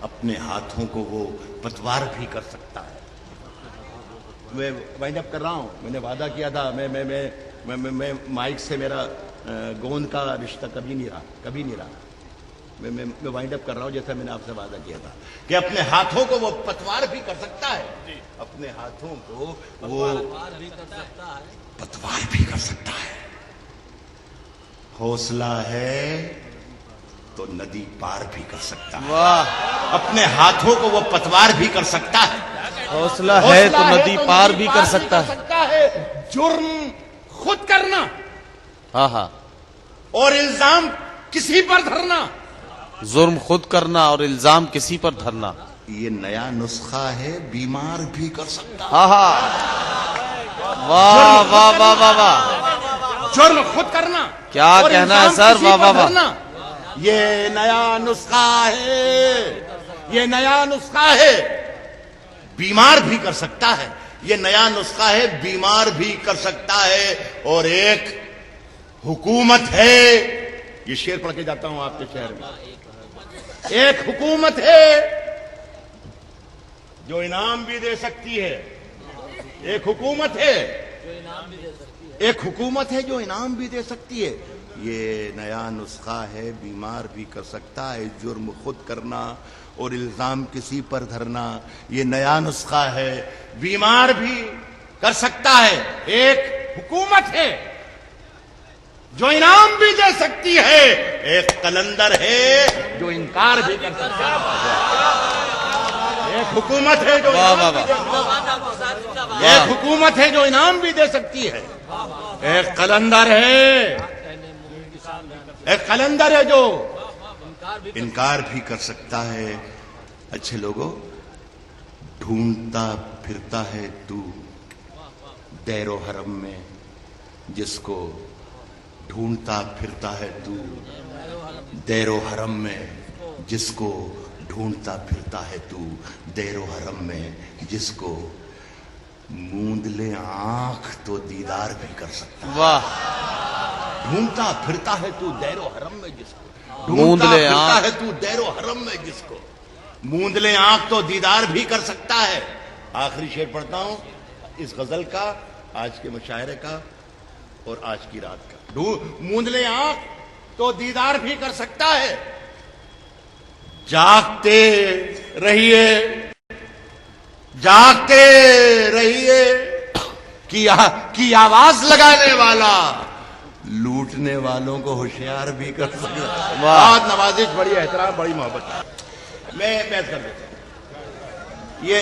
اپنے ہاتھوں کو وہ پتوار بھی کر سکتا ہے. میں وائنڈ اپ کر رہا ہوں. میں نے وعدہ کیا تھا میں مائک سے میرا گوند کا رشتہ کبھی نہیں رہا. میں وائنڈ اپ کر رہا ہوں جیسا میں نے آپ سے وعدہ کیا تھا کہ اپنے ہاتھوں کو وہ پتوار بھی کر سکتا ہے. اپنے ہاتھوں کو وہ پتوار بھی کر سکتا ہے. حوصلہ ہے تو ندی پار بھی کر سکتا ہے. اپنے ہاتھوں کو وہ پتوار بھی کر سکتا ہے. حوصلہ ہے تو ندی پار بھی کر سکتا ہے. جرم خود کرنا ہاں اور الزام کسی پر دھرنا. جرم خود کرنا اور الزام کسی پر دھرنا یہ نیا نسخہ ہے. بیمار بھی کر سکتا ہے. ہاں واہ واہ واہ واہ واہ. جرم خود کرنا کیا کہنا ہے سر. واہ واہ واہ. یہ نیا نسخہ ہے. یہ نیا نسخہ ہے. بیمار بھی کر سکتا ہے. یہ نیا نسخہ ہے. بیمار بھی کر سکتا ہے. اور ایک حکومت ہے. یہ شعر پڑھ کے جاتا ہوں آپ کے شہر میں. ایک حکومت ہے جو انعام بھی دے سکتی ہے. ایک حکومت ہے جو انعام بھی دے سکتی ہے. یہ نیا نسخہ ہے. بیمار بھی کر سکتا ہے. جرم خود کرنا اور الزام کسی پر دھرنا. یہ نیا نسخہ ہے. بیمار بھی کر سکتا ہے. ایک حکومت ہے جو انعام بھی دے سکتی ہے. ایک قلندر ہے جو انکار بھی کر سکتا ہے. ایک حکومت ہے جو حکومت ہے جو انعام بھی دے سکتی ہے. ایک قلندر ہے جو انکار بھی کر سکتا ہے. اچھے لوگوں، ڈھونڈتا پھرتا ہے تو دیر و حرم میں جس کو. ڈھونڈتا پھرتا ہے تو دیر و حرم میں جس کو. ڈھونڈتا پھرتا ہے تو دیر و حرم میں جس کو. موند لے آنکھ تو دیدار بھی کر سکتا ہے. واہ. ڈھونڈتا پھرتا ہے تو دیر و حرم میں جس کو. موند لے آنکھ ہے تو دیر و حرم میں جس کو. موند لے آنکھ تو دیدار بھی کر سکتا ہے. آخری شعر پڑھتا ہوں اس غزل کا، آج کے مشاعرے کا اور آج کی رات کا. موند لے آنکھ تو دیدار بھی کر سکتا ہے. جاگتے رہیے کی آواز لگانے والا لوٹنے والوں کو ہوشیار بھی کر سکتا ہے. بہت نوازش، بڑی احترام، بڑی محبت. میں بحث کر دیتا ہوں. یہ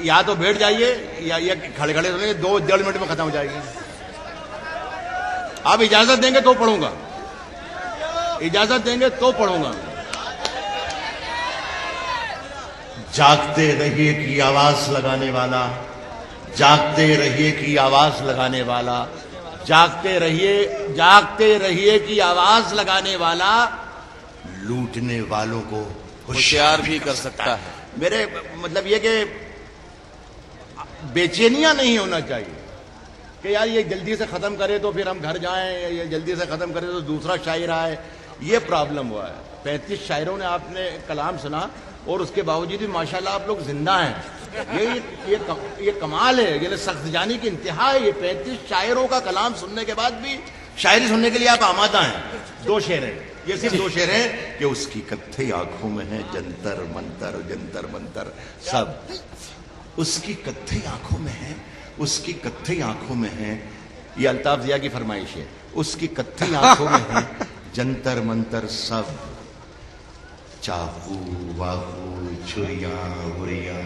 یا تو بیٹھ جائیے یا یہ کھڑے رہیے. 2-1.5 منٹ میں ختم ہو جائے گی. آپ اجازت دیں گے تو پڑھوں گا. اجازت دیں گے تو پڑھوں گا. جاگتے رہیے کی آواز لگانے والا. جاگتے رہیے کی آواز لگانے والا. جاگتے رہیے کی آواز لگانے والا لوٹنے والوں کو ہوشیار بھی کر سکتا ہے. میرے مطلب یہ کہ بے چینیاں نہیں ہونا چاہیے کہ یار یہ جلدی سے ختم کرے تو پھر ہم گھر جائیں، یہ جلدی سے ختم کرے تو دوسرا شاعر آئے. یہ پرابلم ہوا ہے. 35 شاعروں نے آپ نے کلام سنا اور اس کے باوجود بھی ماشاءاللہ آپ لوگ زندہ ہیں. یہ کمال ہے. یعنی سخت جانی کی انتہا ہے. یہ 35 شاعروں کا کلام سننے کے بعد بھی شاعری سننے کے لیے آپ آمادہ ہیں. 2 شعر ہیں. یہ صرف 2 شعر ہیں کہ اس کی کتھئی آنکھوں میں ہے جنتر منتر سب. اس کی کتھئی آنکھوں میں ہے. اس کی کتھئی آنکھوں میں ہے. یہ الطاف ضیاء کی فرمائش ہے. اس کی کتھئی آنکھوں میں ہے جنتر منتر سب. چاقو واقو چھریاں وریاں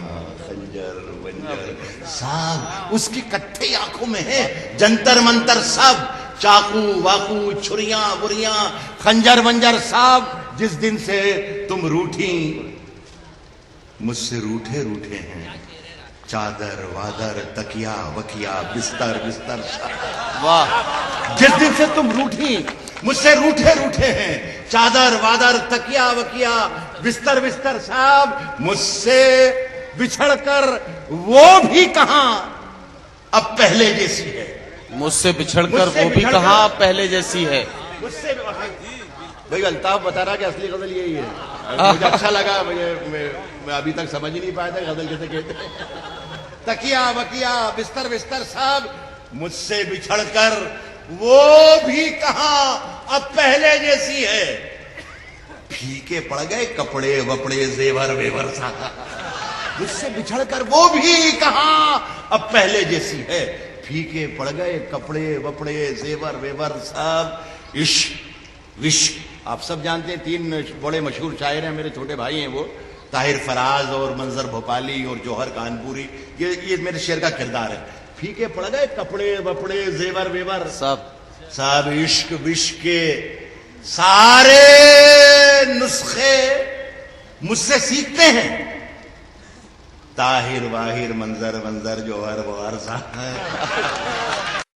خنجر ونجر سب. اس کی کتھئی آنکھوں میں ہے جنتر منتر سب. چاقو واقو چھریاں وریاں خنجر ونجر سب. جس دن سے تم روٹھی مجھ سے روٹھے ہیں. چادر وادر تکیا وکیا بستر واہ. جس دن سے تم روٹھی مجھ سے روٹھے ہیں. چادر وادر تکیا وکیا بستر صاحب. مجھ سے بچھڑ کر وہ بھی کہاں اب پہلے جیسی ہے. مجھ سے بچھڑ کر وہ بھی کہاں اب پہلے جیسی ہے. بھائی الطاف بتا رہا کہ اصلی غزل یہی ہے. مجھے اچھا لگا, میں ابھی تک سمجھ ہی نہیں پایا تھا غزل کیسے کہتے ہیں. تکیا وکیا بستر بستر سب مجھ سے بچھڑ کر وہ بھی کہاں اب پہلے جیسی ہے. پھیکے پڑ گئے کپڑے وپڑے زیور ویور سا, مجھ سے بچھڑ کر وہ بھی کہاں اب پہلے جیسی ہے. پھیکے پڑ گئے کپڑے وپڑے زیور ویور سب. عشق وشق آپ سب جانتے ہیں, 3 بڑے مشہور شاعر ہیں, میرے چھوٹے بھائی ہیں وہ, طاہر فراز اور منظر بھوپالی اور جوہر کانپوری. یہ میرے شعر کا کردار ہے. پھیکے پڑ گئے کپڑے وپڑے زیور ویور سب عشق وشق کے سارے نسخے مجھ سے سیکھتے ہیں. طاہر واہر منظر جوہر وغیر صاحب